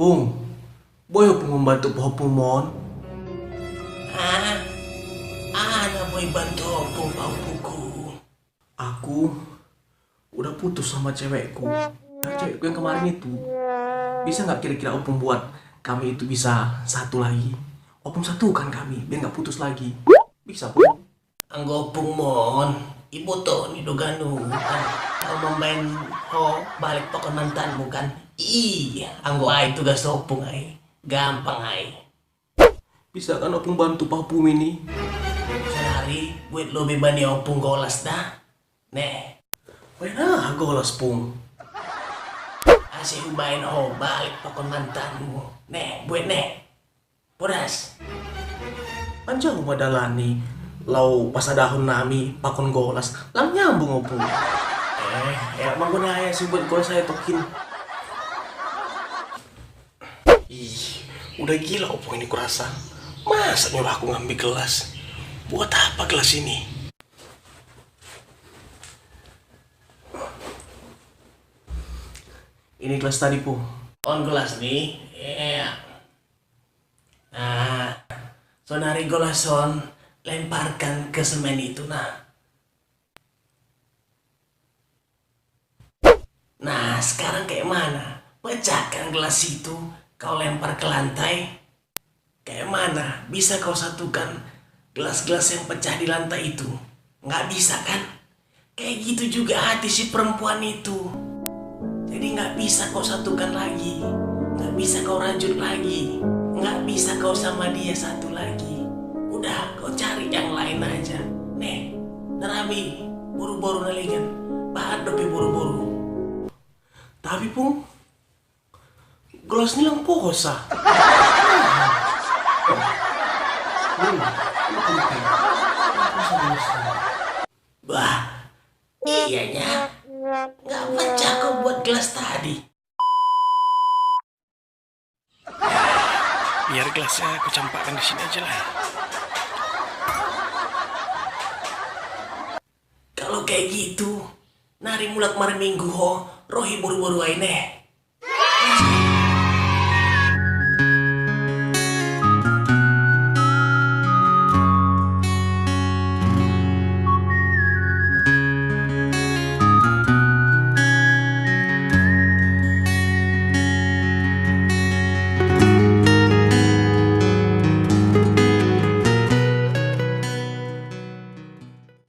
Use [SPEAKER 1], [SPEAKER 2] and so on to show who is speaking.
[SPEAKER 1] Pung, boy pung membantu pohon mon.
[SPEAKER 2] Ah, ana boy bantu opung pau buku.
[SPEAKER 1] Aku udah putus sama cewekku. Nah, cewekku yang kemarin itu. Bisa nggak kira-kira opung buat kami itu bisa satu lagi? Opung satukan kami biar nggak putus lagi. Bisa pung?
[SPEAKER 2] Anggo opung mon, ibu to ni doganu kan. Kau main ho balik pokon mantanmu kan. Anggo ai tugas opung ai. Gampang ai.
[SPEAKER 1] Bisa kan opung bantu pahpum ini?
[SPEAKER 2] Senari buat lo bebani opung golas dah. Nih,
[SPEAKER 1] Wena golas pung.
[SPEAKER 2] asih ubain ho balik pokon mantanmu. Nih, buat nih. Bodas.
[SPEAKER 1] Anjang madalani. Lau pasadahon nami pakon golas. Lang nyambung opung. Ya manggunaya sih buat golas saya tokin. Ih, udah gila opung ini kurasa. Masa nyuruh aku ngambil gelas? Buat apa gelas ini? Ini gelas tadi, Pung.
[SPEAKER 2] On gelas nih. Iya. Nah, sonari golason lemparkan ke semen itu nah. Nah, sekarang kayak mana? Pecahkan gelas itu, kau lempar ke lantai. Kayak mana? Bisa kau satukan gelas-gelas yang pecah di lantai itu? Nggak bisa kan? Kayak gitu juga hati si perempuan itu. Jadi nggak bisa kau satukan lagi. Nggak bisa kau rajut lagi. Nggak bisa kau sama dia satu lagi. Udah, kau cari yang lain aja. Nih, narabi, buru-buru naligan. Bahan dopi buru-buru.
[SPEAKER 1] Tapi, Pung, gelas ini lang posa.
[SPEAKER 2] Bah, iyanya. Nggak pecah kau buat gelas tadi.
[SPEAKER 3] Biar gelasnya aku campakkan di sini aja lah.
[SPEAKER 2] Kalau kayak gitu, nari mulak kemarin minggu ho, rohi buru-buru aja nih.